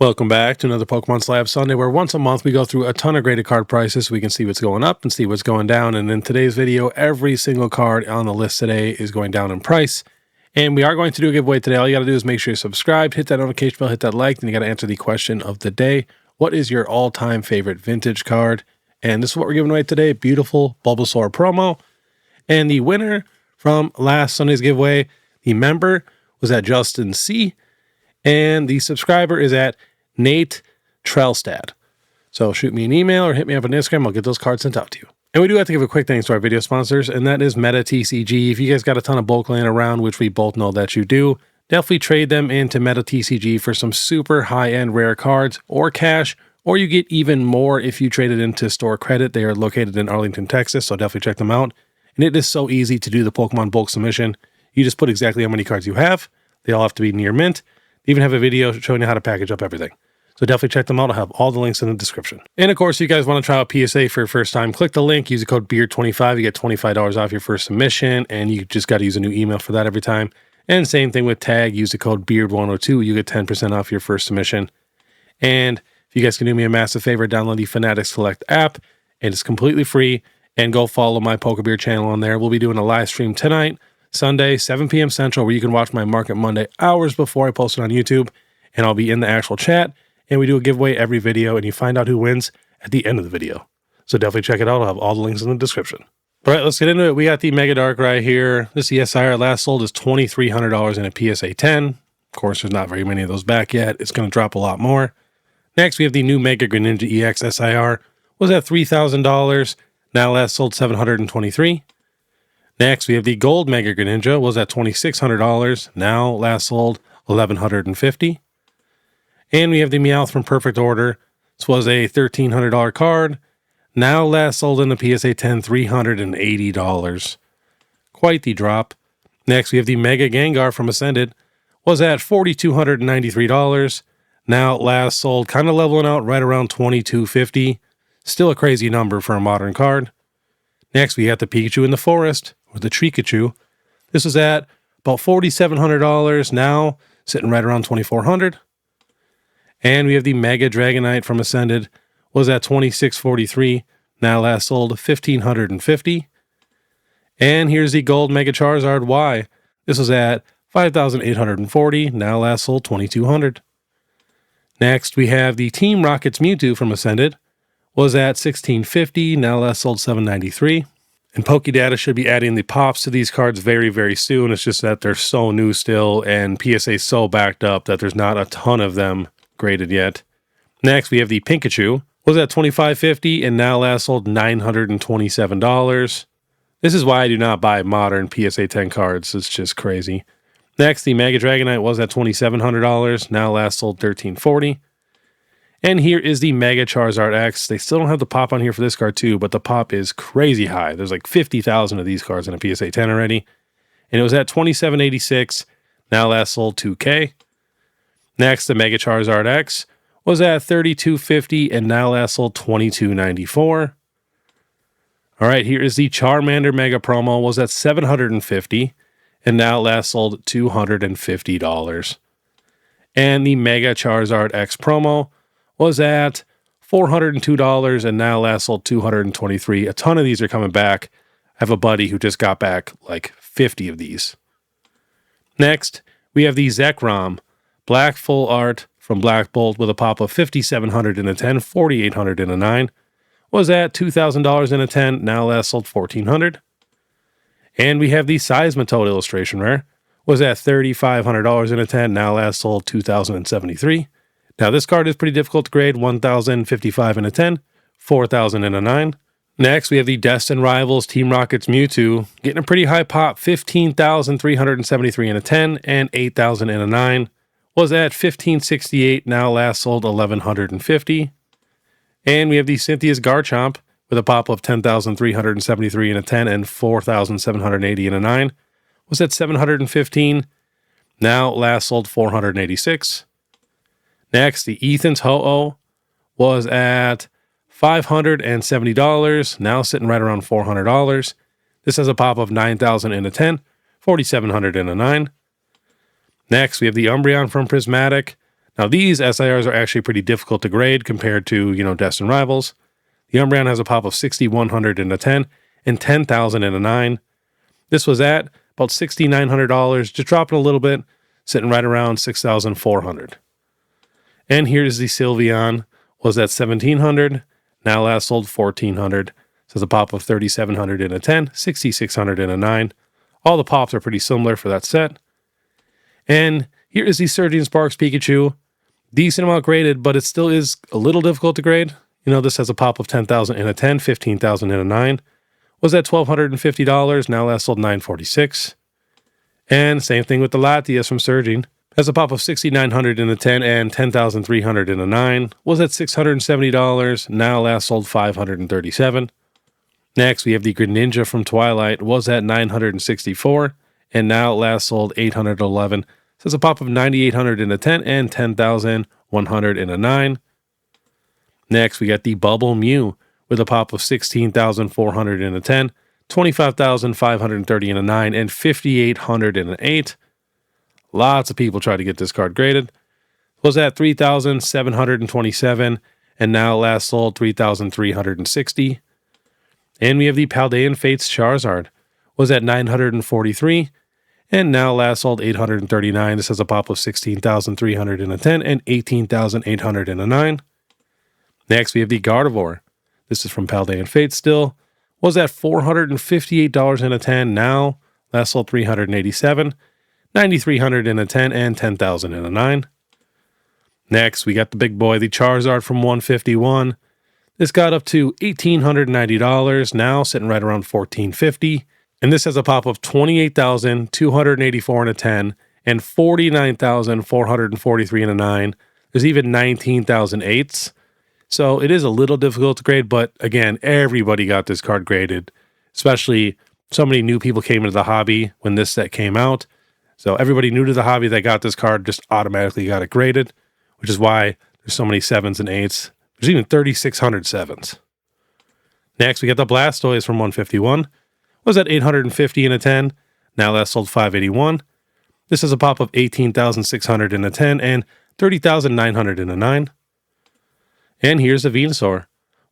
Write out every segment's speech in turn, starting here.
Welcome back to another Pokemon SLAB Sunday, where once a month we go through a ton of graded card prices so we can see what's going up and see what's going down. And in today's video, every single card on the list today is going down in price. And we are going to do a giveaway today. All you got to do is make sure you're subscribed, hit that notification bell, hit that like, then you got to answer the question of the day. What is your all-time favorite vintage card? And this is what we're giving away today. Beautiful Bulbasaur promo. And the winner from last Sunday's giveaway, the member was at Justin C. And the subscriber is at Nate Trelstad. So shoot me an email or hit me up on Instagram. I'll get those cards sent out to you. And we do have to give a quick thanks to our video sponsors, and that is METATCG. If you guys got a ton of bulk laying around, which we both know that you do, definitely trade them into METATCG for some super high-end rare cards or cash, or you get even more if you trade it into store credit. They are located in Arlington, Texas, so definitely check them out. And it is so easy to do the Pokemon bulk submission. You just put exactly how many cards you have. They all have to be near mint. They even have a video showing you how to package up everything. So definitely check them out. I'll have all the links in the description. And of course, if you guys want to try out PSA for your first time, click the link, use the code BEARD25. You get $25 off your first submission, and you just got to use a new email for that every time. And same thing with tag, use the code BEARD102. You get 10% off your first submission. And if you guys can do me a massive favor, download the FANATICS Select app, and it's completely free. And go follow my Pokebeer channel on there. We'll be doing a live stream tonight, Sunday, 7 p.m. Central, where you can watch my Market Monday hours before I post it on YouTube. And I'll be in the actual chat. And we do a giveaway every video, and you find out who wins at the end of the video. So definitely check it out. I'll have all the links in the description. All right, let's get into it. We got the Mega Dark right here. This SIR last sold is $2,300 in a PSA 10. Of course, there's not very many of those back yet. It's going to drop a lot more. Next, we have the new Mega Greninja EX SIR. Was at $3,000. Now last sold $723. Next, we have the Gold Mega Greninja. Was at $2,600. Now last sold $1,150. And we have the Meowth from Perfect Order. This was a $1,300 card. Now last sold in the PSA 10, $380. Quite the drop. Next, we have the Mega Gengar from Ascended. Was at $4,293. Now last sold, kind of leveling out right around $2,250. Still a crazy number for a modern card. Next, we have the Pikachu in the Forest, or the Trikachu. This was at about $4,700. Now sitting right around $2,400. And we have the Mega Dragonite from Ascended. Was at $2,643. Now last sold $1,550. And here's the Gold Mega Charizard Y. This was at $5,840. Now last sold $2,200. Next, we have the Team Rocket's Mewtwo from Ascended. Was at $1,650. Now last sold $793. And Pokédata should be adding the pops to these cards very, very soon. It's just that they're so new still, and PSA so backed up that there's not a ton of them graded yet. Next, we have the Pikachu. Was at $2,550 and now last sold $927. This is why I do not buy modern PSA 10 cards. It's just crazy. Next, the Mega Dragonite was at $2,700. Now last sold $1,340. And here is the Mega Charizard X. They still don't have the pop on here for this card too, but the pop is crazy high. There's like 50,000 of these cards in a PSA 10 already. And it was at $2,786. Now last sold $2,000. Next, the Mega Charizard X was at $3,250 and now last sold $2,294. All right, here is the Charmander Mega Promo. Was at $750 and now last sold $250. And the Mega Charizard X Promo was at $402 and now last sold $223. A ton of these are coming back. I have a buddy who just got back like 50 of these. Next, we have the Zekrom Black Full Art from Black Bolt with a pop of $5,700 in a 10, $4,800 in a 9. Was at $2,000 in a 10, now last sold $1,400. And we have the Seismitoad illustration rare. Was at $3,500 in a 10, now last sold $2,073. Now this card is pretty difficult to grade, $1,055 in a 10, $4,000 in a 9. Next, we have the Destined Rivals Team Rocket's Mewtwo, getting a pretty high pop, $15,373 in a 10 and $8,000 in a 9. Was at $1,568, now last sold $1,150. And we have the Cynthia's Garchomp with a pop of $10,373 in a 10 and $4,780 in a 9. Was at $715, now last sold $486. Next, the Ethan's Ho-Oh was at $570, now sitting right around $400. This has a pop of $9,000 in a 10, $4,700 in a 9. Next, we have the Umbreon from Prismatic. Now, these SIRs are actually pretty difficult to grade compared to, Destined Rivals. The Umbreon has a pop of 6,100 in a 10 and 10,000 in a 9. This was at about $6,900, just dropping a little bit, sitting right around 6,400. And here's the Sylveon, was at 1,700, now last sold 1,400. So it's a pop of 3,700 in a 10, 6,600 in a 9. All the pops are pretty similar for that set. And here is the Surging Sparks Pikachu. Decent amount graded, but it still is a little difficult to grade. This has a pop of 10,000 in a 10, 15,000 in a 9. Was at $1,250, now last sold $946. And same thing with the Latias from Surging. Has a pop of 6,900 in a 10 and 10,300 in a 9. Was at $670, now last sold $537. Next, we have the Greninja from Twilight. Was at $964, and now last sold $811. So it's a pop of 9,800 in a 10 and 10,100 in a 9. Next, we got the Bubble Mew with a pop of 16,400 in a 10, 25,530 in a 9, and 5,800 in an 8. Lots of people try to get this card graded. Was at 3,727, and now last sold 3,360. And we have the Paldean Fates Charizard. Was at 943, and now last sold 839. This has a pop of 16,300 in a 10 and 18,800 in a 9. Next, we have the Gardevoir. This is from Paldean Fates still. Was at $458 in a 10. Now, last sold 387. 9,300 in a 10 and 10,000 in a 9. Next, we got the big boy, the Charizard from 151. This got up to $1,890. Now, sitting right around $1,450. And this has a pop of 28,284 in a 10 and 49,443 in a 9. There's even 19,000 eights. So it is a little difficult to grade, but again, everybody got this card graded, especially so many new people came into the hobby when this set came out. So everybody new to the hobby that got this card just automatically got it graded, which is why there's so many 7s and 8s. There's even 3,600 7s. Next, we got the Blastoise from 151. Was at 850 in a 10. Now last sold 581. This is a pop of 18,600 in a 10 and 30,900 in a 9. And here's the Venusaur.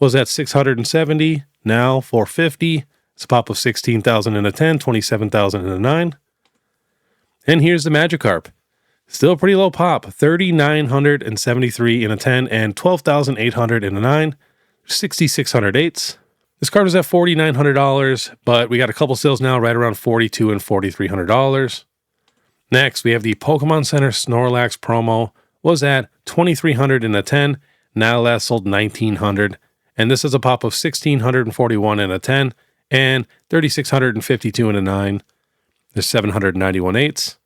Was at 670, now 450. It's a pop of 16,000 in a 10, 27,000 in a 9. And here's the Magikarp. Still pretty low pop, 3,973 in a 10 and 12,800 in a 9. 6,600 eights. This card was at $4,900, but we got a couple sales now right around $4,200 and $4,300. Next, we have the Pokemon Center Snorlax promo. Was at $2,300 in a 10. Now last sold $1,900, and this is a pop of 1,641 in a 10 and 3,652 in a 9. There's 791 eights.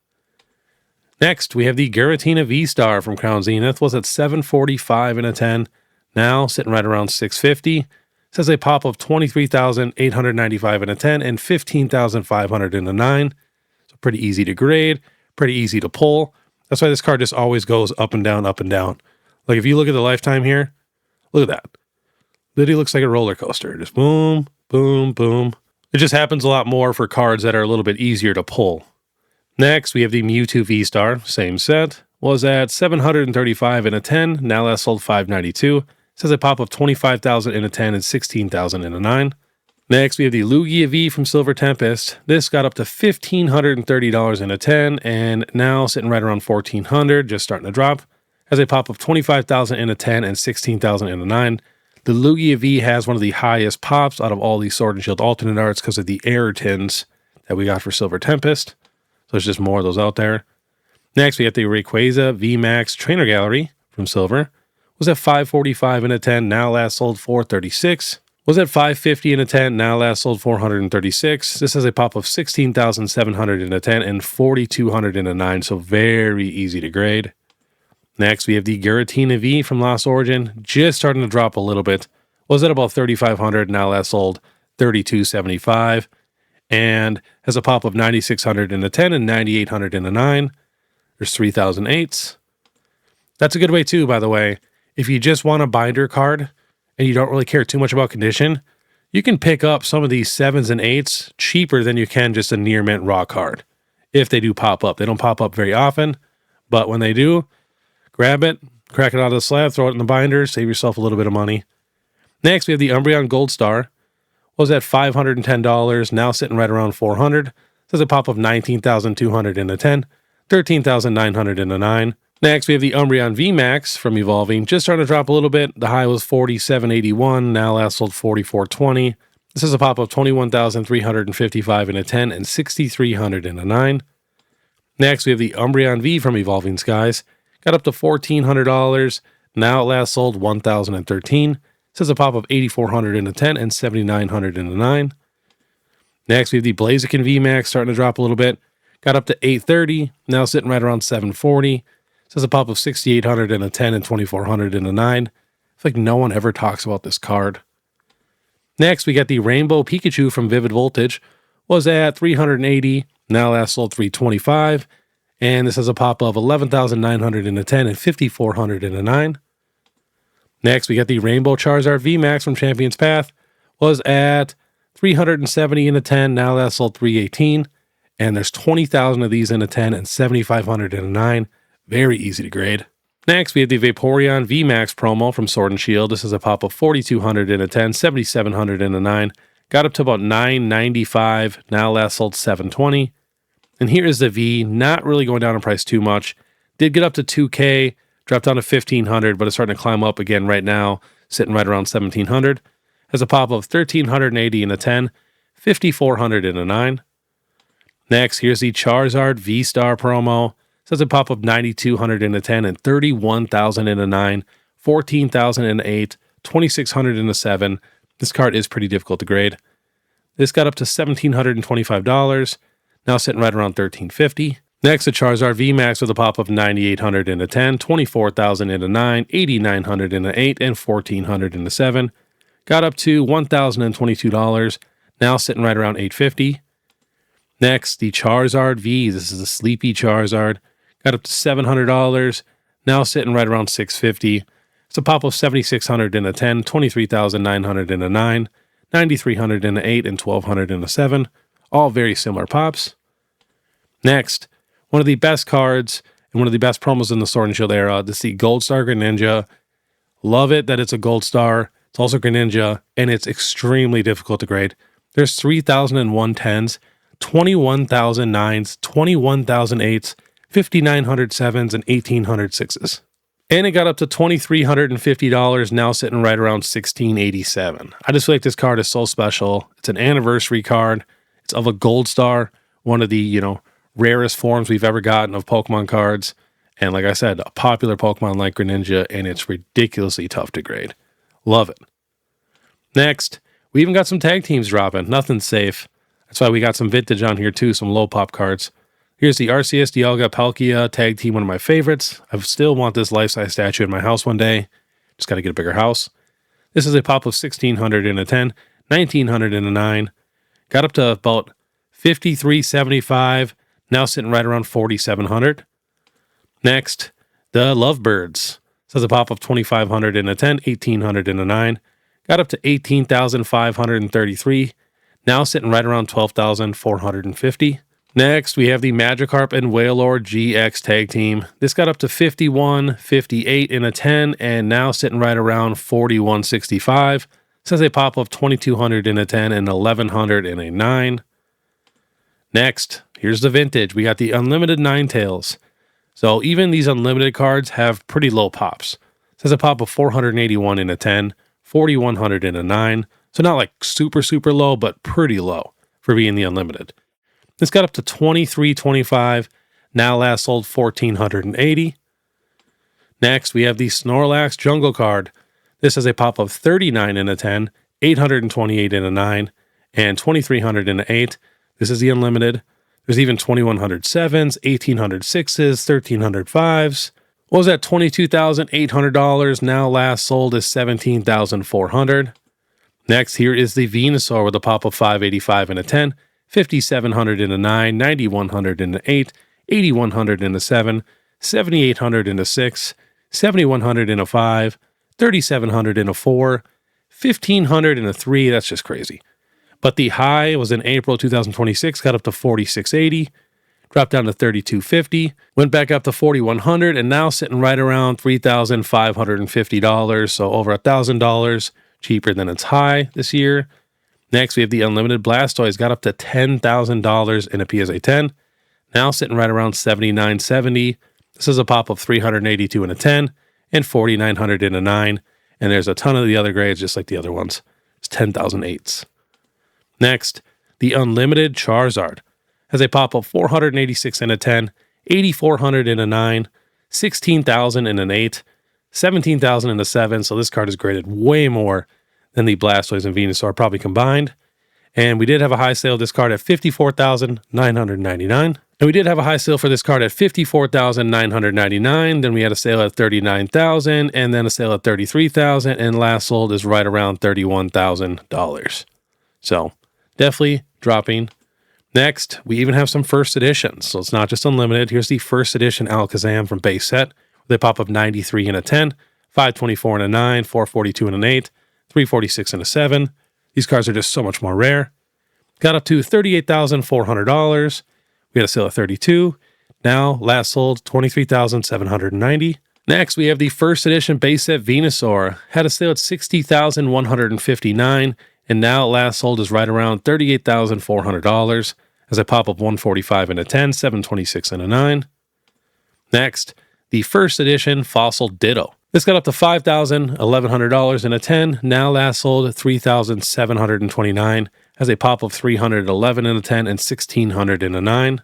Next, we have the Giratina V-Star from Crown Zenith. Was at 745 in a 10, now sitting right around 650. It says a pop of 23,895 in a 10 and 15,500 in a 9. So pretty easy to grade, pretty easy to pull. That's why this card just always goes up and down, up and down. Like if you look at the lifetime here, look at that. Literally looks like a roller coaster. Just boom, boom, boom. It just happens a lot more for cards that are a little bit easier to pull. Next, we have the Mewtwo V-Star, same set. Was at 735 in a 10, now last sold 592. Says a pop of 25,000 in a 10 and 16,000 in a 9. Next, we have the Lugia V from Silver Tempest. This got up to $1,530 in a 10 and now sitting right around $1,400, just starting to drop. Has a pop of 25,000 in a 10 and 16,000 in a 9. The Lugia V has one of the highest pops out of all these Sword and Shield alternate arts because of the error tins that we got for Silver Tempest. So there's just more of those out there. Next, we got the Rayquaza VMAX Trainer Gallery from Silver. Was at 545 in a 10, now last sold 436. Was at 550 in a 10, now last sold 436. This has a pop of 16,700 in a 10 and 4,200 in a 9, so very easy to grade. Next, we have the Giratina V from Lost Origin, just starting to drop a little bit. Was at about 3,500, now last sold 3,275, and has a pop of 9,600 in a 10 and 9,800 in a 9. There's 3,000 eights. That's a good way too, by the way. If you just want a binder card and you don't really care too much about condition, you can pick up some of these 7s and 8s cheaper than you can just a near mint raw card. If they do pop up. They don't pop up very often, but when they do, Grab it, crack it out of the slab, throw it in the binder, save yourself a little bit of money. Next, we have the Umbreon Gold Star. Was at $510, now sitting right around $400. Says a pop of 19,200 in a 10, 13,900 in a 9. Next, we have the Umbreon VMAX from Evolving, just starting to drop a little bit. The high was 47.81, now last sold 44.20. This is a pop of 21,355 in a 10 and 6,300 in a 9. Next, we have the Umbreon V from Evolving Skies. Got up to $1,400, now last sold 1,013. This is a pop of 8,400 in a 10 and 7,900 in a 9. Next, we have the Blaziken VMAX starting to drop a little bit. Got up to 830, now sitting right around 740. This is a pop of 6,800 in a 10 and 2,400 in a 9. I feel like no one ever talks about this card. Next, we got the Rainbow Pikachu from Vivid Voltage. Was at 380, now last sold 325. And this has a pop of 11,900 in a 10 and 5,400 in a 9. Next, we got the Rainbow Charizard VMAX from Champion's Path. Was at 370 in a 10, now last sold 318. And there's 20,000 of these in a 10 and 7,500 in a 9. Very easy to grade. Next, we have the Vaporeon VMAX promo from Sword and Shield. This is a pop of 4,200 in a 10, 7,700 in a 9. Got up to about 995, now last sold 720. And here is the V, not really going down in price too much. Did get up to 2K, dropped down to 1,500, but it's starting to climb up again right now, sitting right around 1,700. Has a pop of 1,380 in a 10, 5,400 in a 9. Next, here's the Charizard V-Star promo. Says a pop of 9,200 in a 10 and 31,000 in a 9, 14,000 in a 8, 2,600 in a 7. This card is pretty difficult to grade. This got up to $1,725, now sitting right around $1,350. Next, a Charizard VMAX with a pop of 9,800 in a 10, 24,000 in a 9, 8,900 in a 8, and 1,400 in a 7. Got up to $1,022, now sitting right around $850. Next, the Charizard V. This is a Sleepy Charizard. Got up to $700, now sitting right around $650. It's a pop of 7,600 in a 10, 23,900 in a 9, 9,300 in a 8, and 1,200 in a 7. All very similar pops. Next, one of the best cards and one of the best promos in the Sword and Shield era. This is the Gold Star Greninja. Love it that it's a Gold Star. It's also Greninja, and it's extremely difficult to grade. There's 3,001 10s, 21,000 9s, 21,000 8s, 5,900 7s, and 1,800 6s. And it got up to $2,350, now sitting right around $1,687. I just feel like this card is so special. It's an anniversary card. It's of a Gold Star, one of the, rarest forms we've ever gotten of Pokemon cards. And like I said, a popular Pokemon like Greninja, and it's ridiculously tough to grade. Love it. Next, we even got some tag teams dropping. Nothing's safe. That's why we got some vintage on here too, some low pop cards. Here's the Arceus Dialga Palkia tag team, one of my favorites. I still want this life-size statue in my house one day. Just got to get a bigger house. This is a pop of 1,600 in a 10, 1,900 in a 9. Got up to about 5,375, now sitting right around 4,700. Next, the Lovebirds. This is a pop of 2,500 in a 10, 1,800 in a 9. Got up to 18,533, now sitting right around 12,450. Next, we have the Magikarp and Wailord GX tag team. This got up to 51.58 in a 10 and now sitting right around 41.65. Says a pop of 2,200 in a 10 and 1,100 in a 9. Next, here's the vintage. We got the Unlimited Ninetales. So even these unlimited cards have pretty low pops. Says a pop of 481 in a 10, 4,100 in a 9. So not like super, super low, but pretty low for being the unlimited. This got up to 23.25, now last sold 1,480. Next, we have the Snorlax Jungle card. This has a pop of 39 in a 10, 828 in a 9, and 2,300 in a 8. This is the unlimited. There's even 2,100 7s, 1,800 6s, 1,300 5s. What was that? $22,800. Now last sold is $17,400. Next, here is the Venusaur with a pop of 585 in a 10, 5,700 in a 9, 9,100 in a 8, 8,100 in a 7, 7,800 in a 6, 7,100 in a 5, 3,700 in a 4, 1,500 in a 3. That's just crazy. But the high was in April 2026, got up to 4,680. dropped down to $3,250, went back up to $4,100, and now sitting right around $3,550, so over $1,000 cheaper than its high this year. Next, we have the Unlimited Blastoise, got up to $10,000 in a PSA 10, now sitting right around $7,970. This is a pop of $382 in a 10 and $4,900 in a 9, and there's a ton of the other grades just like the other ones. It's 10,008s. Next, the Unlimited Charizard has a pop of $486 in a 10, $8,400 in a 9, $16,000 in an 8, $17,000 in a 7, so this card is graded way more than the Blastoise and Venusaur probably combined. And we did have a high sale of this card at $54,999. And we did have a high sale for this card at $54,999. Then we had a sale at $39,000, and then a sale at $33,000, and last sold is right around $31,000. So definitely dropping. Next, we even have some first editions. So it's not just Unlimited. Here's the first edition Alakazam from base set. They pop up 93 in a 10, 524 in a 9, 442 in an 8, 346 in a 7. These cards are just so much more rare. Got up to $38,400. We had a sale at $32,000. Now, last sold $23,790. Next, we have the first edition base set Venusaur. Had a sale at $60,159, and now last sold is right around $38,400 as I pop up 145 in a 10, 726 in a 9. Next, the first edition Fossil Ditto. This got up to $5,000, $1,100 in a 10, now last sold $3,729 as a pop of $311 in a 10 and $1,600 in a 9.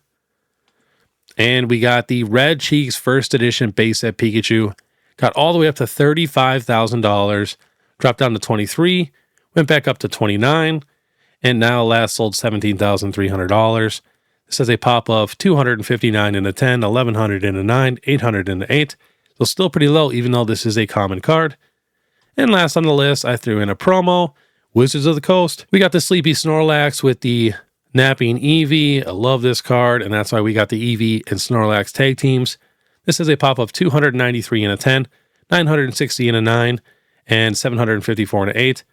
And we got the Red Cheeks first edition base set Pikachu. Got all the way up to $35,000, dropped down to 23, went back up to 29, and now last sold $17,300. This has a pop of $259 in a 10, $1,100 in a 9, $800 in a 8. So still pretty low, even though this is a common card. And last on the list, I threw in a promo, Wizards of the Coast. We got the Sleepy Snorlax with the Napping Eevee. I love this card, and that's why we got the Eevee and Snorlax tag teams. This is a pop of $293 in a 10, $960 in a 9, and $754 in an 8.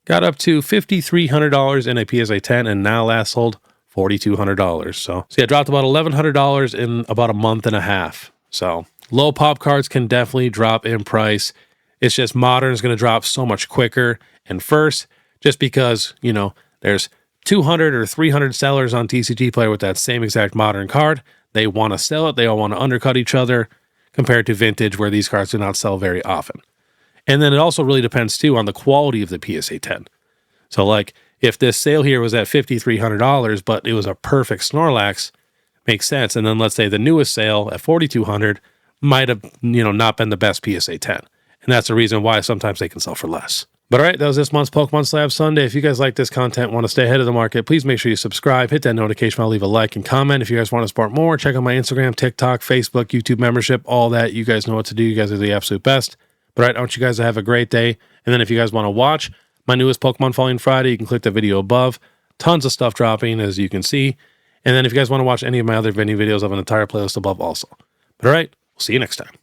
Got up to $5,300 in a PSA 10, and now last sold $4,200. So yeah, dropped about $1,100 in about a month and a half. So low pop cards can definitely drop in price. It's just Modern is going to drop so much quicker and first, just because, you know, there's 200 or 300 sellers on TCG Player with that same exact Modern card. They want to sell it. They all want to undercut each other compared to Vintage, where these cards do not sell very often. And then it also really depends, too, on the quality of the PSA 10. So, like, if this sale here was at $5,300, but it was a perfect Snorlax, makes sense. And then let's say the newest sale at $4,200 might have, you know, not been the best PSA 10. And that's the reason why sometimes they can sell for less. But all right, that was this month's Pokemon Slab Sunday. If you guys like this content, want to stay ahead of the market, please make sure you subscribe, hit that notification bell, leave a like and comment. If you guys want to support more, check out my Instagram, TikTok, Facebook, YouTube membership, all that. You guys know what to do. You guys are the absolute best. But all right, I want you guys to have a great day. And then if you guys want to watch my newest Pokemon Following Friday, you can click the video above. Tons of stuff dropping, as you can see. And then if you guys want to watch any of my other vending videos, I have an entire playlist above also. But all right, we'll see you next time.